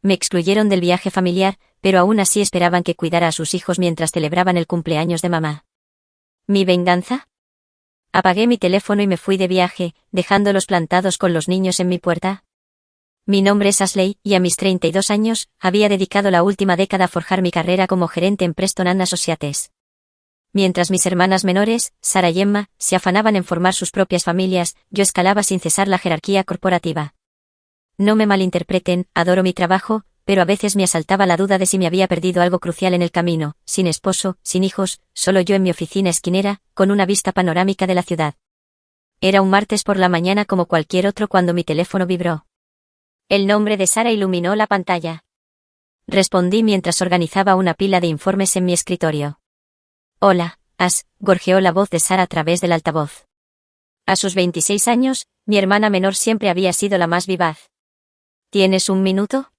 Me excluyeron del viaje familiar, pero aún así esperaban que cuidara a sus hijos mientras celebraban el cumpleaños de mamá. ¿Mi venganza? Apagué mi teléfono y me fui de viaje, dejándolos plantados con los niños en mi puerta. Mi nombre es Ashley, y a mis 32 años, había dedicado la última década a forjar mi carrera como gerente en Preston and Associates. Mientras mis hermanas menores, Sarah y Emma, se afanaban en formar sus propias familias, yo escalaba sin cesar la jerarquía corporativa. No me malinterpreten, adoro mi trabajo, pero a veces me asaltaba la duda de si me había perdido algo crucial en el camino, sin esposo, sin hijos, solo yo en mi oficina esquinera, con una vista panorámica de la ciudad. Era un martes por la mañana como cualquier otro cuando mi teléfono vibró. El nombre de Sarah iluminó la pantalla. Respondí mientras organizaba una pila de informes en mi escritorio. Hola, gorjeó la voz de Sarah a través del altavoz. A sus 26 años, mi hermana menor siempre había sido la más vivaz. ¿Tienes un minuto?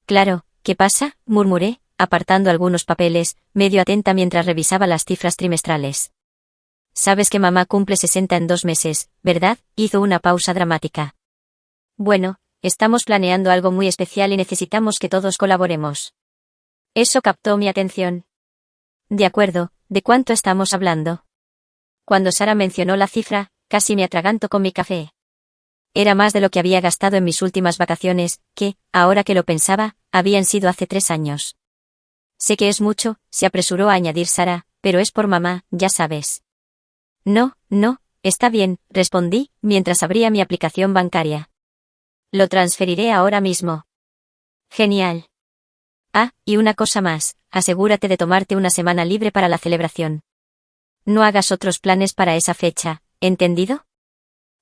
Claro, ¿qué pasa?, murmuré, apartando algunos papeles, medio atenta mientras revisaba las cifras trimestrales. Sabes que mamá cumple 60 en 2 meses, ¿verdad? Hizo una pausa dramática. Bueno, estamos planeando algo muy especial y necesitamos que todos colaboremos. Eso captó mi atención. De acuerdo, ¿de cuánto estamos hablando? Cuando Sarah mencionó la cifra, casi me atraganto con mi café. Era más de lo que había gastado en mis últimas vacaciones, que, ahora que lo pensaba, habían sido hace 3 años. Sé que es mucho, se apresuró a añadir Sarah, pero es por mamá, ya sabes. No, está bien, respondí, mientras abría mi aplicación bancaria. Lo transferiré ahora mismo. Genial. Ah, y una cosa más, asegúrate de tomarte una semana libre para la celebración. No hagas otros planes para esa fecha, ¿entendido?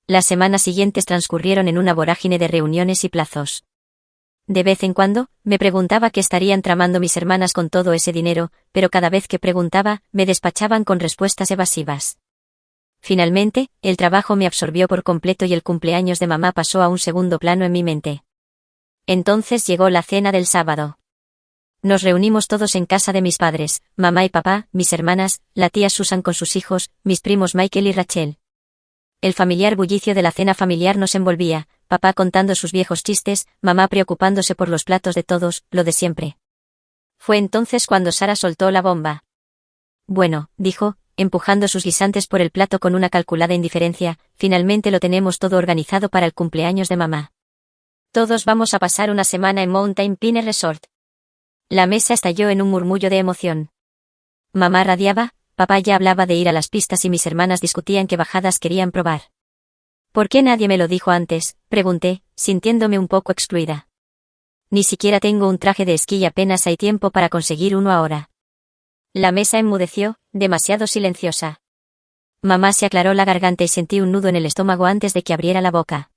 Las semanas siguientes transcurrieron en una vorágine de reuniones y plazos. De vez en cuando, me preguntaba qué estarían tramando mis hermanas con todo ese dinero, pero cada vez que preguntaba, me despachaban con respuestas evasivas. Finalmente, el trabajo me absorbió por completo y el cumpleaños de mamá pasó a un segundo plano en mi mente. Entonces llegó la cena del sábado. Nos reunimos todos en casa de mis padres, mamá y papá, mis hermanas, la tía Susan con sus hijos, mis primos Michael y Rachel. El familiar bullicio de la cena familiar nos envolvía, papá contando sus viejos chistes, mamá preocupándose por los platos de todos, lo de siempre. Fue entonces cuando Sarah soltó la bomba. Bueno, dijo, empujando sus guisantes por el plato con una calculada indiferencia, finalmente lo tenemos todo organizado para el cumpleaños de mamá. Todos vamos a pasar una semana en Mountain Pine Resort. La mesa estalló en un murmullo de emoción. Mamá radiaba, papá ya hablaba de ir a las pistas y mis hermanas discutían qué bajadas querían probar. ¿Por qué nadie me lo dijo antes?, pregunté, sintiéndome un poco excluida. Ni siquiera tengo un traje de esquí y apenas hay tiempo para conseguir uno ahora. La mesa enmudeció, demasiado silenciosa. Mamá se aclaró la garganta y sentí un nudo en el estómago antes de que abriera la boca.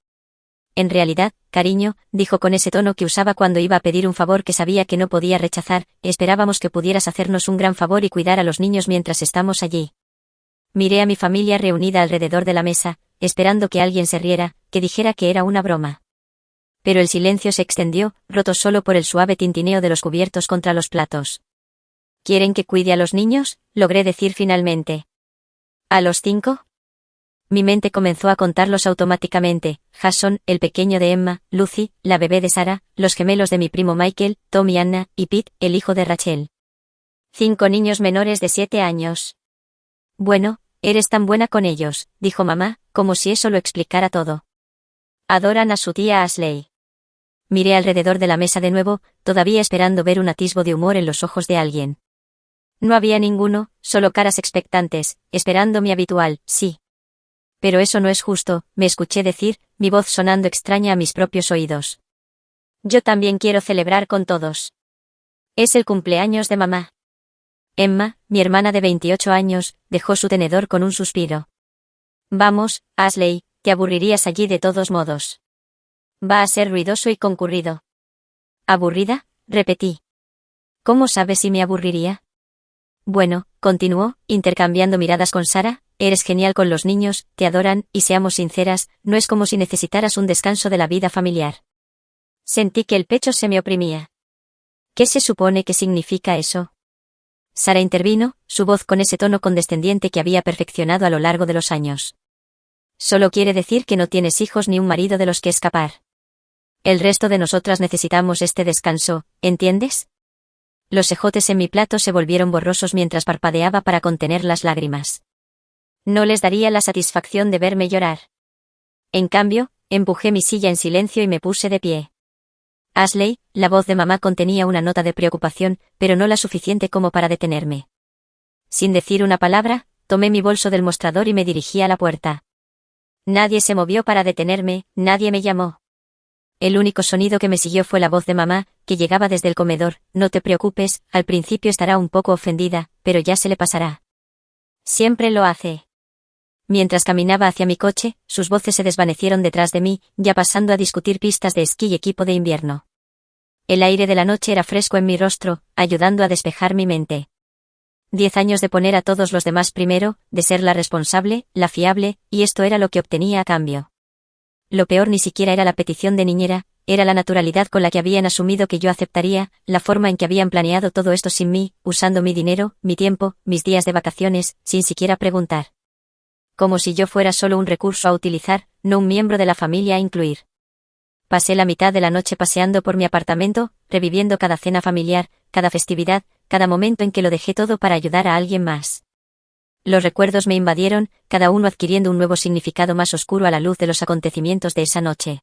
En realidad, cariño, dijo con ese tono que usaba cuando iba a pedir un favor que sabía que no podía rechazar, esperábamos que pudieras hacernos un gran favor y cuidar a los niños mientras estamos allí. Miré a mi familia reunida alrededor de la mesa, esperando que alguien se riera, que dijera que era una broma. Pero el silencio se extendió, roto solo por el suave tintineo de los cubiertos contra los platos. ¿Quieren que cuide a los niños?, logré decir finalmente. ¿A los 5? Mi mente comenzó a contarlos automáticamente: Jason, el pequeño de Emma, Lucy, la bebé de Sarah, los gemelos de mi primo Michael, Tom y Anna, y Pete, el hijo de Rachel. 5 niños menores de 7 años. Bueno, eres tan buena con ellos, dijo mamá, como si eso lo explicara todo. Adoran a su tía Ashley. Miré alrededor de la mesa de nuevo, todavía esperando ver un atisbo de humor en los ojos de alguien. No había ninguno, solo caras expectantes, esperando mi habitual, sí. Pero eso no es justo, me escuché decir, mi voz sonando extraña a mis propios oídos. Yo también quiero celebrar con todos. Es el cumpleaños de mamá. Emma, mi hermana de 28 años, dejó su tenedor con un suspiro. Vamos, Ashley, te aburrirías allí de todos modos. Va a ser ruidoso y concurrido. ¿Aburrida?, repetí. ¿Cómo sabes si me aburriría? Bueno, continuó, intercambiando miradas con Sarah, eres genial con los niños, te adoran, y seamos sinceras, no es como si necesitaras un descanso de la vida familiar. Sentí que el pecho se me oprimía. ¿Qué se supone que significa eso? Sarah intervino, su voz con ese tono condescendiente que había perfeccionado a lo largo de los años. Solo quiere decir que no tienes hijos ni un marido de los que escapar. El resto de nosotras necesitamos este descanso, ¿entiendes? Los ejotes en mi plato se volvieron borrosos mientras parpadeaba para contener las lágrimas. No les daría la satisfacción de verme llorar. En cambio, empujé mi silla en silencio y me puse de pie. Ashley, la voz de mamá contenía una nota de preocupación, pero no la suficiente como para detenerme. Sin decir una palabra, tomé mi bolso del mostrador y me dirigí a la puerta. Nadie se movió para detenerme, nadie me llamó. El único sonido que me siguió fue la voz de mamá, que llegaba desde el comedor. No te preocupes, al principio estará un poco ofendida, pero ya se le pasará. Siempre lo hace. Mientras caminaba hacia mi coche, sus voces se desvanecieron detrás de mí, ya pasando a discutir pistas de esquí y equipo de invierno. El aire de la noche era fresco en mi rostro, ayudando a despejar mi mente. 10 años de poner a todos los demás primero, de ser la responsable, la fiable, y esto era lo que obtenía a cambio. Lo peor ni siquiera era la petición de niñera, era la naturalidad con la que habían asumido que yo aceptaría, la forma en que habían planeado todo esto sin mí, usando mi dinero, mi tiempo, mis días de vacaciones, sin siquiera preguntar. Como si yo fuera solo un recurso a utilizar, no un miembro de la familia a incluir. Pasé la mitad de la noche paseando por mi apartamento, reviviendo cada cena familiar, cada festividad, cada momento en que lo dejé todo para ayudar a alguien más. Los recuerdos me invadieron, cada uno adquiriendo un nuevo significado más oscuro a la luz de los acontecimientos de esa noche.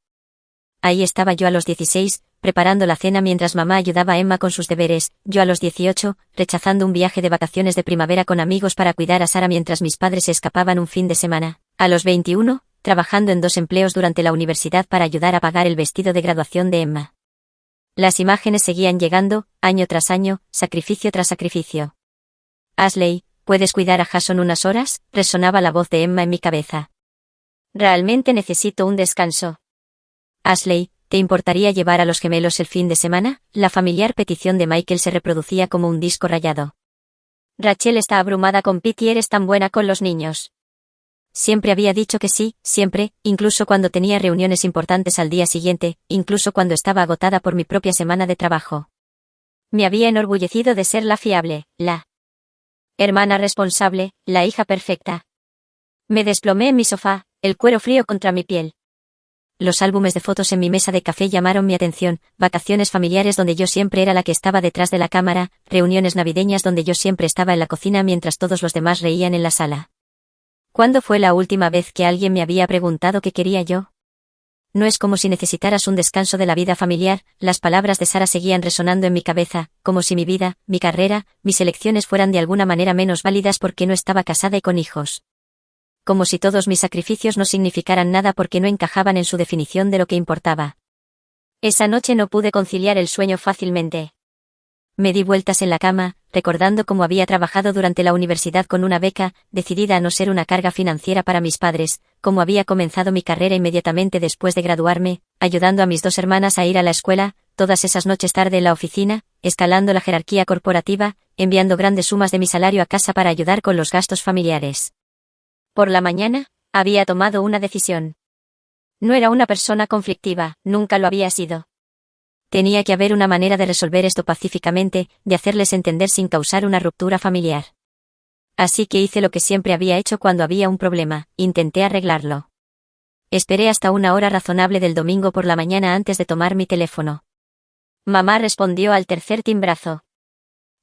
Ahí estaba yo a los 16, preparando la cena mientras mamá ayudaba a Emma con sus deberes, yo a los 18, rechazando un viaje de vacaciones de primavera con amigos para cuidar a Sara mientras mis padres se escapaban un fin de semana, a los 21, trabajando en 2 empleos durante la universidad para ayudar a pagar el vestido de graduación de Emma. Las imágenes seguían llegando, año tras año, sacrificio tras sacrificio. Ashley, ¿puedes cuidar a Jason unas horas? Resonaba la voz de Emma en mi cabeza. Realmente necesito un descanso. Ashley, ¿te importaría llevar a los gemelos el fin de semana? La familiar petición de Michael se reproducía como un disco rayado. Rachel está abrumada con Pete y eres tan buena con los niños. Siempre había dicho que sí, siempre, incluso cuando tenía reuniones importantes al día siguiente, incluso cuando estaba agotada por mi propia semana de trabajo. Me había enorgullecido de ser la fiable, la hermana responsable, la hija perfecta. Me desplomé en mi sofá, el cuero frío contra mi piel. Los álbumes de fotos en mi mesa de café llamaron mi atención, vacaciones familiares donde yo siempre era la que estaba detrás de la cámara, reuniones navideñas donde yo siempre estaba en la cocina mientras todos los demás reían en la sala. ¿Cuándo fue la última vez que alguien me había preguntado qué quería yo? No es como si necesitaras un descanso de la vida familiar, las palabras de Sara seguían resonando en mi cabeza, como si mi vida, mi carrera, mis elecciones fueran de alguna manera menos válidas porque no estaba casada y con hijos. Como si todos mis sacrificios no significaran nada porque no encajaban en su definición de lo que importaba. Esa noche no pude conciliar el sueño fácilmente. Me di vueltas en la cama, recordando cómo había trabajado durante la universidad con una beca, decidida a no ser una carga financiera para mis padres, cómo había comenzado mi carrera inmediatamente después de graduarme, ayudando a mis 2 hermanas a ir a la escuela, todas esas noches tarde en la oficina, escalando la jerarquía corporativa, enviando grandes sumas de mi salario a casa para ayudar con los gastos familiares. Por la mañana, había tomado una decisión. No era una persona conflictiva, nunca lo había sido. Tenía que haber una manera de resolver esto pacíficamente, de hacerles entender sin causar una ruptura familiar. Así que hice lo que siempre había hecho cuando había un problema, intenté arreglarlo. Esperé hasta una hora razonable del domingo por la mañana antes de tomar mi teléfono. Mamá respondió al tercer timbrazo.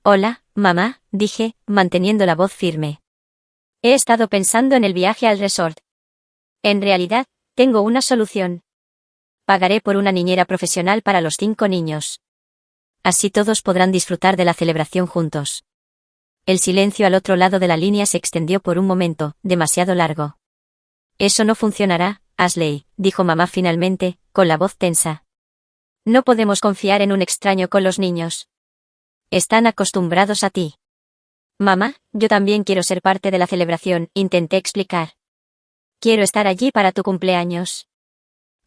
Hola, mamá, dije, manteniendo la voz firme. He estado pensando en el viaje al resort. En realidad, tengo una solución. Pagaré por una niñera profesional para los 5 niños. Así todos podrán disfrutar de la celebración juntos. El silencio al otro lado de la línea se extendió por un momento, demasiado largo. Eso no funcionará, Ashley, dijo mamá finalmente, con la voz tensa. No podemos confiar en un extraño con los niños. Están acostumbrados a ti. Mamá, yo también quiero ser parte de la celebración, intenté explicar. Quiero estar allí para tu cumpleaños.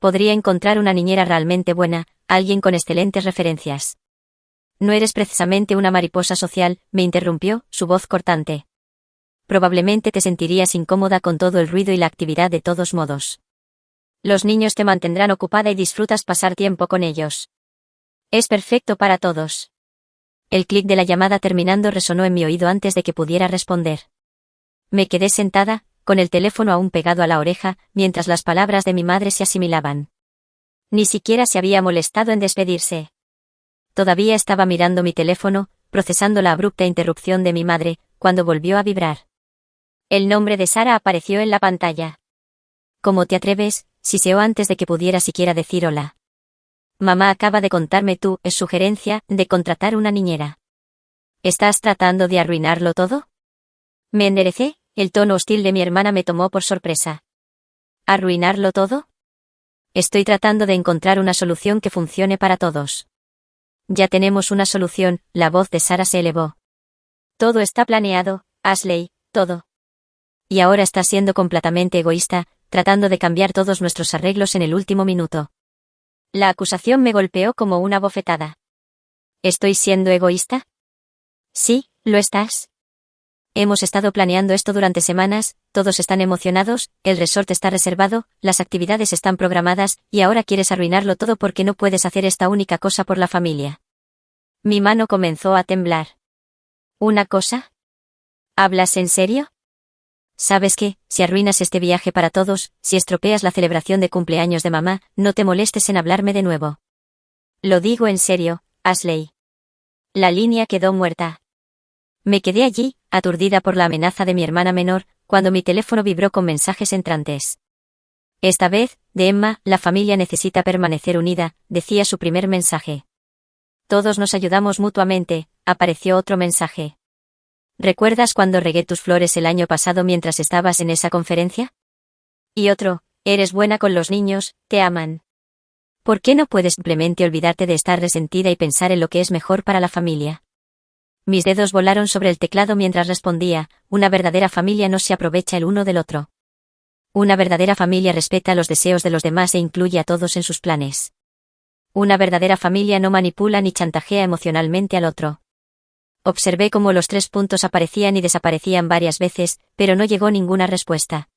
Podría encontrar una niñera realmente buena, alguien con excelentes referencias. No eres precisamente una mariposa social, me interrumpió, su voz cortante. Probablemente te sentirías incómoda con todo el ruido y la actividad de todos modos. Los niños te mantendrán ocupada y disfrutas pasar tiempo con ellos. Es perfecto para todos. El clic de la llamada terminando resonó en mi oído antes de que pudiera responder. Me quedé sentada, con el teléfono aún pegado a la oreja, mientras las palabras de mi madre se asimilaban. Ni siquiera se había molestado en despedirse. Todavía estaba mirando mi teléfono, procesando la abrupta interrupción de mi madre, cuando volvió a vibrar. El nombre de Sara apareció en la pantalla. ¿Cómo te atreves?, siseó antes de que pudiera siquiera decir hola. Mamá acaba de contarme es sugerencia de contratar una niñera. ¿Estás tratando de arruinarlo todo? Me enderecé, el tono hostil de mi hermana me tomó por sorpresa. ¿Arruinarlo todo? Estoy tratando de encontrar una solución que funcione para todos. Ya tenemos una solución, la voz de Sara se elevó. Todo está planeado, Ashley, todo. Y ahora estás siendo completamente egoísta, tratando de cambiar todos nuestros arreglos en el último minuto. La acusación me golpeó como una bofetada. ¿Estoy siendo egoísta? Sí, lo estás. Hemos estado planeando esto durante semanas, todos están emocionados, el resort está reservado, las actividades están programadas, y ahora quieres arruinarlo todo porque no puedes hacer esta única cosa por la familia. Mi mano comenzó a temblar. ¿Una cosa? ¿Hablas en serio? ¿Sabes qué? Si arruinas este viaje para todos, si estropeas la celebración de cumpleaños de mamá, no te molestes en hablarme de nuevo. Lo digo en serio, Ashley. La línea quedó muerta. Me quedé allí, aturdida por la amenaza de mi hermana menor, cuando mi teléfono vibró con mensajes entrantes. Esta vez, de Emma, la familia necesita permanecer unida, decía su primer mensaje. Todos nos ayudamos mutuamente, apareció otro mensaje. ¿Recuerdas cuando regué tus flores el año pasado mientras estabas en esa conferencia? Y otro, eres buena con los niños, te aman. ¿Por qué no puedes simplemente olvidarte de estar resentida y pensar en lo que es mejor para la familia? Mis dedos volaron sobre el teclado mientras respondía, una verdadera familia no se aprovecha el uno del otro. Una verdadera familia respeta los deseos de los demás e incluye a todos en sus planes. Una verdadera familia no manipula ni chantajea emocionalmente al otro. Observé cómo los 3 puntos aparecían y desaparecían varias veces, pero no llegó ninguna respuesta.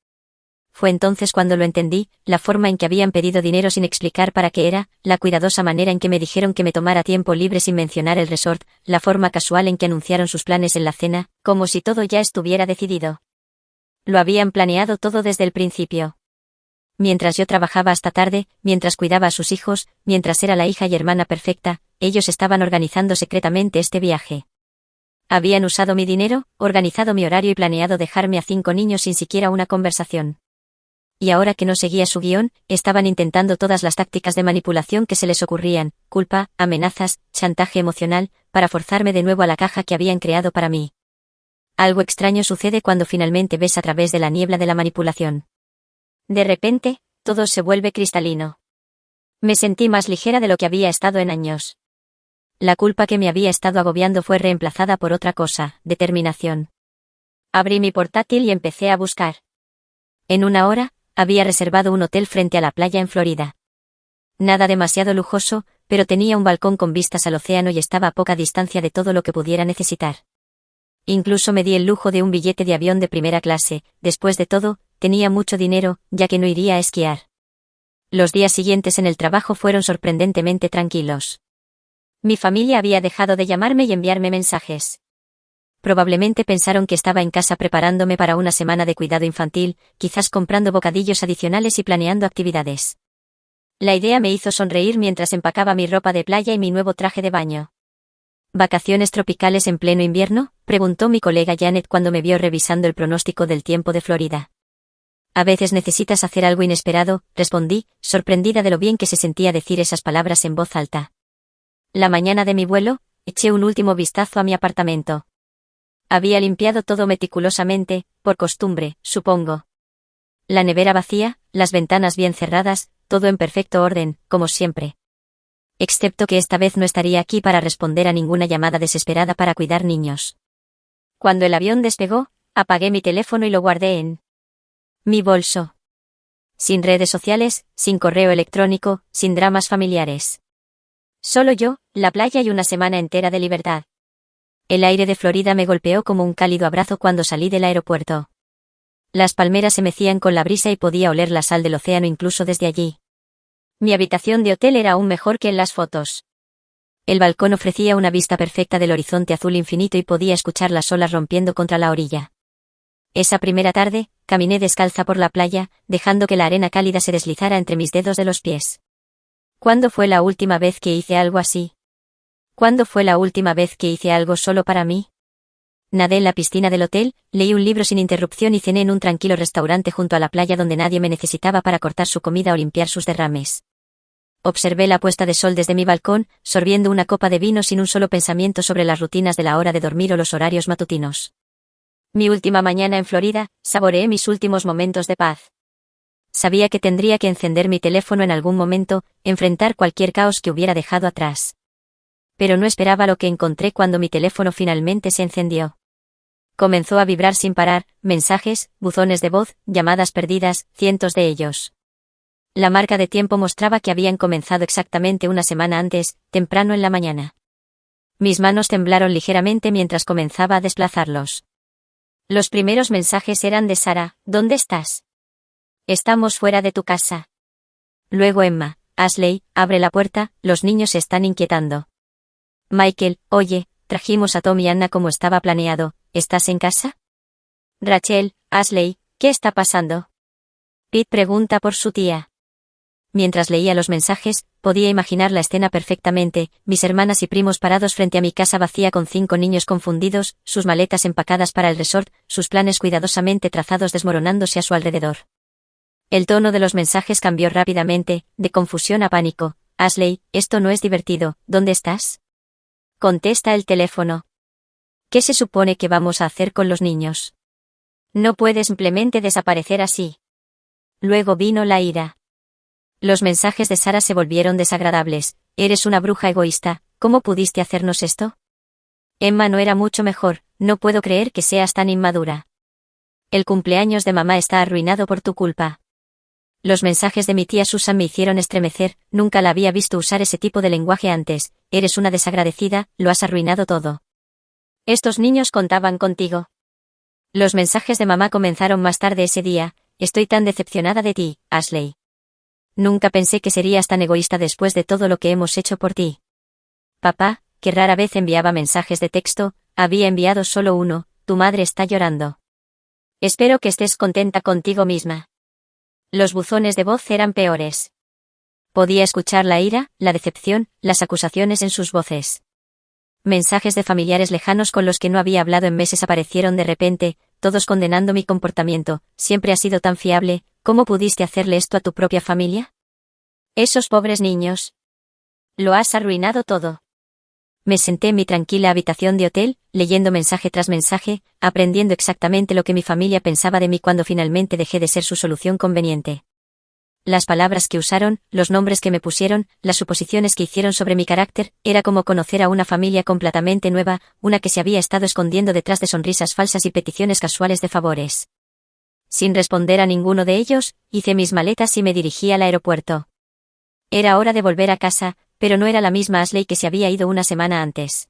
Fue entonces cuando lo entendí, la forma en que habían pedido dinero sin explicar para qué era, la cuidadosa manera en que me dijeron que me tomara tiempo libre sin mencionar el resort, la forma casual en que anunciaron sus planes en la cena, como si todo ya estuviera decidido. Lo habían planeado todo desde el principio. Mientras yo trabajaba hasta tarde, mientras cuidaba a sus hijos, mientras era la hija y hermana perfecta, ellos estaban organizando secretamente este viaje. Habían usado mi dinero, organizado mi horario y planeado dejarme a 5 niños sin siquiera una conversación. Y ahora que no seguía su guión, estaban intentando todas las tácticas de manipulación que se les ocurrían, culpa, amenazas, chantaje emocional, para forzarme de nuevo a la caja que habían creado para mí. Algo extraño sucede cuando finalmente ves a través de la niebla de la manipulación. De repente, todo se vuelve cristalino. Me sentí más ligera de lo que había estado en años. La culpa que me había estado agobiando fue reemplazada por otra cosa, determinación. Abrí mi portátil y empecé a buscar. En una hora, había reservado un hotel frente a la playa en Florida. Nada demasiado lujoso, pero tenía un balcón con vistas al océano y estaba a poca distancia de todo lo que pudiera necesitar. Incluso me di el lujo de un billete de avión de primera clase, después de todo, tenía mucho dinero, ya que no iría a esquiar. Los días siguientes en el trabajo fueron sorprendentemente tranquilos. Mi familia había dejado de llamarme y enviarme mensajes. Probablemente pensaron que estaba en casa preparándome para una semana de cuidado infantil, quizás comprando bocadillos adicionales y planeando actividades. La idea me hizo sonreír mientras empacaba mi ropa de playa y mi nuevo traje de baño. ¿Vacaciones tropicales en pleno invierno?, preguntó mi colega Janet cuando me vio revisando el pronóstico del tiempo de Florida. A veces necesitas hacer algo inesperado, respondí, sorprendida de lo bien que se sentía decir esas palabras en voz alta. La mañana de mi vuelo, eché un último vistazo a mi apartamento. Había limpiado todo meticulosamente, por costumbre, supongo. La nevera vacía, las ventanas bien cerradas, todo en perfecto orden, como siempre. Excepto que esta vez no estaría aquí para responder a ninguna llamada desesperada para cuidar niños. Cuando el avión despegó, apagué mi teléfono y lo guardé en mi bolso. Sin redes sociales, sin correo electrónico, sin dramas familiares. Solo yo, la playa y una semana entera de libertad. El aire de Florida me golpeó como un cálido abrazo cuando salí del aeropuerto. Las palmeras se mecían con la brisa y podía oler la sal del océano incluso desde allí. Mi habitación de hotel era aún mejor que en las fotos. El balcón ofrecía una vista perfecta del horizonte azul infinito y podía escuchar las olas rompiendo contra la orilla. Esa primera tarde, caminé descalza por la playa, dejando que la arena cálida se deslizara entre mis dedos de los pies. ¿Cuándo fue la última vez que hice algo así? ¿Cuándo fue la última vez que hice algo solo para mí? Nadé en la piscina del hotel, leí un libro sin interrupción y cené en un tranquilo restaurante junto a la playa donde nadie me necesitaba para cortar su comida o limpiar sus derrames. Observé la puesta de sol desde mi balcón, sorbiendo una copa de vino sin un solo pensamiento sobre las rutinas de la hora de dormir o los horarios matutinos. Mi última mañana en Florida, saboreé mis últimos momentos de paz. Sabía que tendría que encender mi teléfono en algún momento, enfrentar cualquier caos que hubiera dejado atrás. Pero no esperaba lo que encontré cuando mi teléfono finalmente se encendió. Comenzó a vibrar sin parar, mensajes, buzones de voz, llamadas perdidas, cientos de ellos. La marca de tiempo mostraba que habían comenzado exactamente una semana antes, temprano en la mañana. Mis manos temblaron ligeramente mientras comenzaba a desplazarlos. Los primeros mensajes eran de Sara: ¿dónde estás? Estamos fuera de tu casa. Luego Emma: Ashley, abre la puerta, los niños se están inquietando. Michael: oye, trajimos a Tom y Anna como estaba planeado, ¿estás en casa? Rachel: Ashley, ¿qué está pasando? Pete pregunta por su tía. Mientras leía los mensajes, podía imaginar la escena perfectamente, mis hermanas y primos parados frente a mi casa vacía con 5 niños confundidos, sus maletas empacadas para el resort, sus planes cuidadosamente trazados desmoronándose a su alrededor. El tono de los mensajes cambió rápidamente, de confusión a pánico. Ashley, esto no es divertido, ¿dónde estás? Contesta el teléfono. ¿Qué se supone que vamos a hacer con los niños? No puedes simplemente desaparecer así. Luego vino la ira. Los mensajes de Sara se volvieron desagradables. Eres una bruja egoísta, ¿cómo pudiste hacernos esto? Emma no era mucho mejor, no puedo creer que seas tan inmadura. El cumpleaños de mamá está arruinado por tu culpa. Los mensajes de mi tía Susan me hicieron estremecer, nunca la había visto usar ese tipo de lenguaje antes. Eres una desagradecida, lo has arruinado todo. Estos niños contaban contigo. Los mensajes de mamá comenzaron más tarde ese día. Estoy tan decepcionada de ti, Ashley. Nunca pensé que serías tan egoísta después de todo lo que hemos hecho por ti. Papá, que rara vez enviaba mensajes de texto, había enviado solo uno: tu madre está llorando. Espero que estés contenta contigo misma. Los buzones de voz eran peores. Podía escuchar la ira, la decepción, las acusaciones en sus voces. Mensajes de familiares lejanos con los que no había hablado en meses aparecieron de repente, todos condenando mi comportamiento. Siempre has sido tan fiable, ¿cómo pudiste hacerle esto a tu propia familia? Esos pobres niños. Lo has arruinado todo. Me senté en mi tranquila habitación de hotel, leyendo mensaje tras mensaje, aprendiendo exactamente lo que mi familia pensaba de mí cuando finalmente dejé de ser su solución conveniente. Las palabras que usaron, los nombres que me pusieron, las suposiciones que hicieron sobre mi carácter, era como conocer a una familia completamente nueva, una que se había estado escondiendo detrás de sonrisas falsas y peticiones casuales de favores. Sin responder a ninguno de ellos, hice mis maletas y me dirigí al aeropuerto. Era hora de volver a casa, pero no era la misma Ashley que se había ido una semana antes.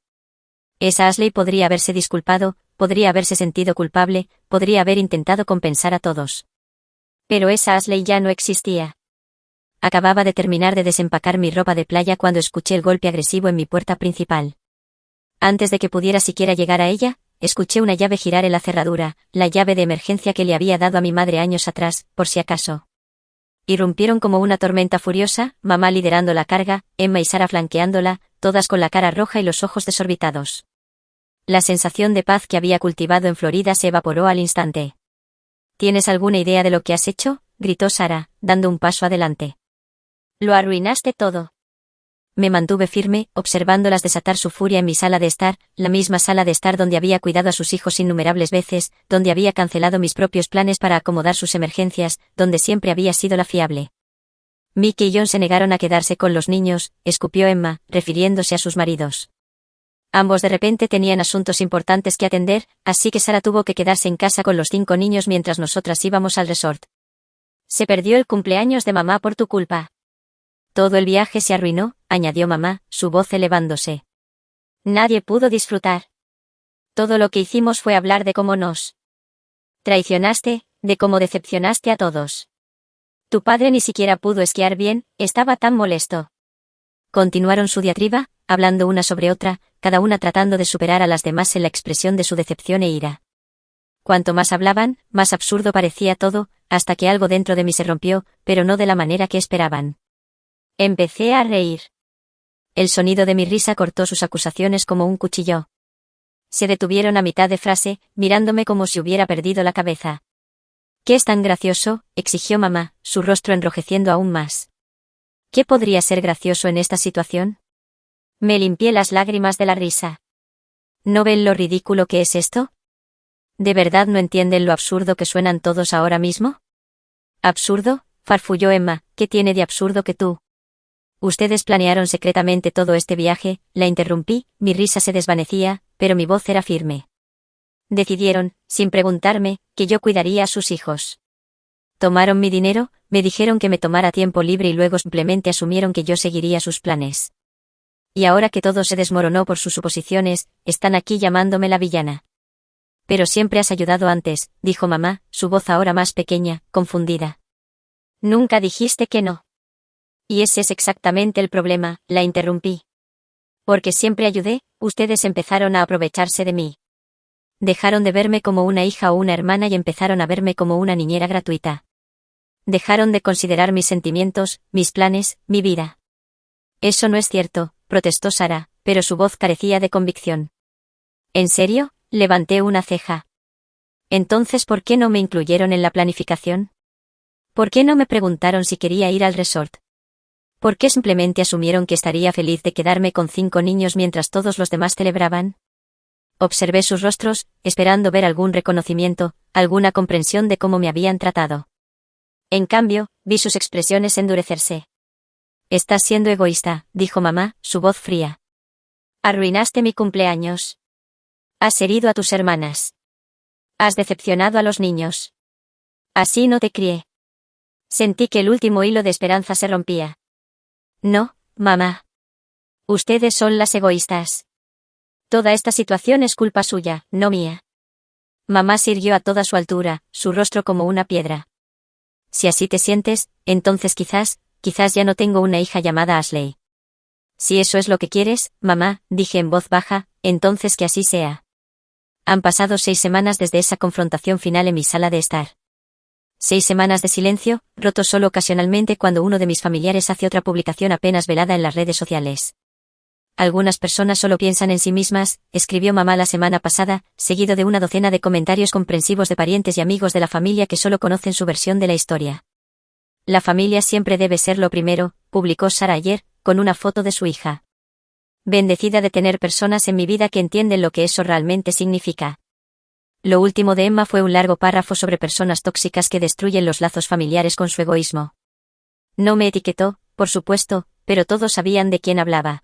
Esa Ashley podría haberse disculpado, podría haberse sentido culpable, podría haber intentado compensar a todos. Pero esa Ashley ya no existía. Acababa de terminar de desempacar mi ropa de playa cuando escuché el golpe agresivo en mi puerta principal. Antes de que pudiera siquiera llegar a ella, escuché una llave girar en la cerradura, la llave de emergencia que le había dado a mi madre años atrás, por si acaso. Irrumpieron como una tormenta furiosa, mamá liderando la carga, Emma y Sara flanqueándola, todas con la cara roja y los ojos desorbitados. La sensación de paz que había cultivado en Florida se evaporó al instante. ¿Tienes alguna idea de lo que has hecho?, gritó Sara, dando un paso adelante. Lo arruinaste todo. Me mantuve firme, observándolas desatar su furia en mi sala de estar, la misma sala de estar donde había cuidado a sus hijos innumerables veces, donde había cancelado mis propios planes para acomodar sus emergencias, donde siempre había sido la fiable. Mickey y John se negaron a quedarse con los niños, escupió Emma, refiriéndose a sus maridos. Ambos de repente tenían asuntos importantes que atender, así que Sara tuvo que quedarse en casa con los 5 niños mientras nosotras íbamos al resort. Se perdió el cumpleaños de mamá por tu culpa. Todo el viaje se arruinó, añadió mamá, su voz elevándose. Nadie pudo disfrutar. Todo lo que hicimos fue hablar de cómo nos traicionaste, de cómo decepcionaste a todos. Tu padre ni siquiera pudo esquiar bien, estaba tan molesto. Continuaron su diatriba, hablando una sobre otra, cada una tratando de superar a las demás en la expresión de su decepción e ira. Cuanto más hablaban, más absurdo parecía todo, hasta que algo dentro de mí se rompió, pero no de la manera que esperaban. Empecé a reír. El sonido de mi risa cortó sus acusaciones como un cuchillo. Se detuvieron a mitad de frase, mirándome como si hubiera perdido la cabeza. ¿Qué es tan gracioso?, exigió mamá, su rostro enrojeciendo aún más. ¿Qué podría ser gracioso en esta situación? Me limpié las lágrimas de la risa. ¿No ven lo ridículo que es esto? ¿De verdad no entienden lo absurdo que suenan todos ahora mismo? ¿Absurdo?, farfulló Emma. ¿Qué tiene de absurdo que tú? Ustedes planearon secretamente todo este viaje, la interrumpí, mi risa se desvanecía, pero mi voz era firme. Decidieron, sin preguntarme, que yo cuidaría a sus hijos. Tomaron mi dinero, me dijeron que me tomara tiempo libre y luego simplemente asumieron que yo seguiría sus planes. Y ahora que todo se desmoronó por sus suposiciones, están aquí llamándome la villana. Pero siempre has ayudado antes, dijo mamá, su voz ahora más pequeña, confundida. Nunca dijiste que no. Y ese es exactamente el problema, la interrumpí. Porque siempre ayudé, ustedes empezaron a aprovecharse de mí. Dejaron de verme como una hija o una hermana y empezaron a verme como una niñera gratuita. Dejaron de considerar mis sentimientos, mis planes, mi vida. Eso no es cierto, protestó Sara, pero su voz carecía de convicción. ¿En serio?, levanté una ceja. Entonces, ¿por qué no me incluyeron en la planificación? ¿Por qué no me preguntaron si quería ir al resort? ¿Por qué simplemente asumieron que estaría feliz de quedarme con 5 niños mientras todos los demás celebraban? Observé sus rostros, esperando ver algún reconocimiento, alguna comprensión de cómo me habían tratado. En cambio, vi sus expresiones endurecerse. Estás siendo egoísta, dijo mamá, su voz fría. Arruinaste mi cumpleaños. Has herido a tus hermanas. Has decepcionado a los niños. Así no te crié. Sentí que el último hilo de esperanza se rompía. No, mamá. Ustedes son las egoístas. Toda esta situación es culpa suya, no mía. Mamá se irguió a toda su altura, su rostro como una piedra. Si así te sientes, entonces quizás ya no tengo una hija llamada Ashley. Si eso es lo que quieres, mamá, dije en voz baja, entonces que así sea. Han pasado 6 semanas desde esa confrontación final en mi sala de estar. 6 semanas de silencio, roto solo ocasionalmente cuando uno de mis familiares hace otra publicación apenas velada en las redes sociales. Algunas personas solo piensan en sí mismas, escribió mamá la semana pasada, seguido de una docena de comentarios comprensivos de parientes y amigos de la familia que solo conocen su versión de la historia. La familia siempre debe ser lo primero, publicó Sara ayer, con una foto de su hija. Bendecida de tener personas en mi vida que entienden lo que eso realmente significa. Lo último de Emma fue un largo párrafo sobre personas tóxicas que destruyen los lazos familiares con su egoísmo. No me etiquetó, por supuesto, pero todos sabían de quién hablaba.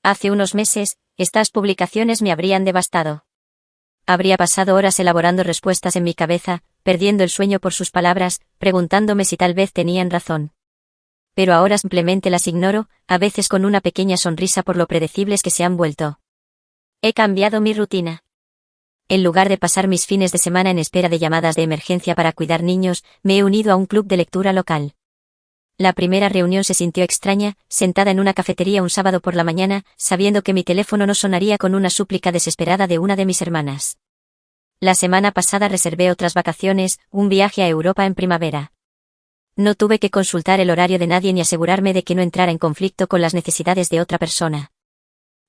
Hace unos meses, estas publicaciones me habrían devastado. Habría pasado horas elaborando respuestas en mi cabeza, perdiendo el sueño por sus palabras, preguntándome si tal vez tenían razón. Pero ahora simplemente las ignoro, a veces con una pequeña sonrisa por lo predecibles que se han vuelto. He cambiado mi rutina. En lugar de pasar mis fines de semana en espera de llamadas de emergencia para cuidar niños, me he unido a un club de lectura local. La primera reunión se sintió extraña, sentada en una cafetería un sábado por la mañana, sabiendo que mi teléfono no sonaría con una súplica desesperada de una de mis hermanas. La semana pasada reservé otras vacaciones, un viaje a Europa en primavera. No tuve que consultar el horario de nadie ni asegurarme de que no entrara en conflicto con las necesidades de otra persona.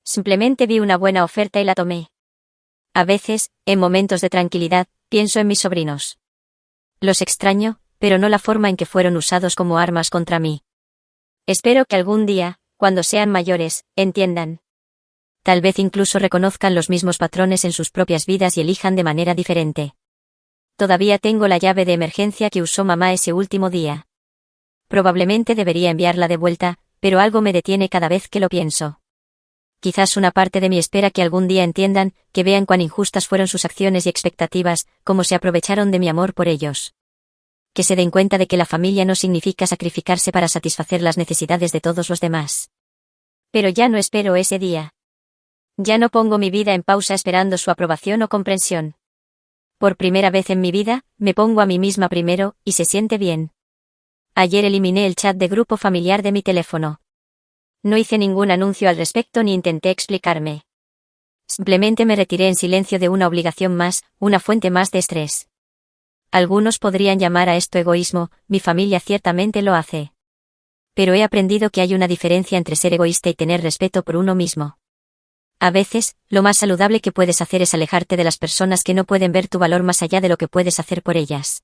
Simplemente vi una buena oferta y la tomé. A veces, en momentos de tranquilidad, pienso en mis sobrinos. Los extraño, pero no la forma en que fueron usados como armas contra mí. Espero que algún día, cuando sean mayores, entiendan. Tal vez incluso reconozcan los mismos patrones en sus propias vidas y elijan de manera diferente. Todavía tengo la llave de emergencia que usó mamá ese último día. Probablemente debería enviarla de vuelta, pero algo me detiene cada vez que lo pienso. Quizás una parte de mí espera que algún día entiendan, que vean cuán injustas fueron sus acciones y expectativas, cómo se aprovecharon de mi amor por ellos. Que se den cuenta de que la familia no significa sacrificarse para satisfacer las necesidades de todos los demás. Pero ya no espero ese día. Ya no pongo mi vida en pausa esperando su aprobación o comprensión. Por primera vez en mi vida, me pongo a mí misma primero, y se siente bien. Ayer eliminé el chat de grupo familiar de mi teléfono. No hice ningún anuncio al respecto ni intenté explicarme. Simplemente me retiré en silencio de una obligación más, una fuente más de estrés. Algunos podrían llamar a esto egoísmo, mi familia ciertamente lo hace. Pero he aprendido que hay una diferencia entre ser egoísta y tener respeto por uno mismo. A veces, lo más saludable que puedes hacer es alejarte de las personas que no pueden ver tu valor más allá de lo que puedes hacer por ellas.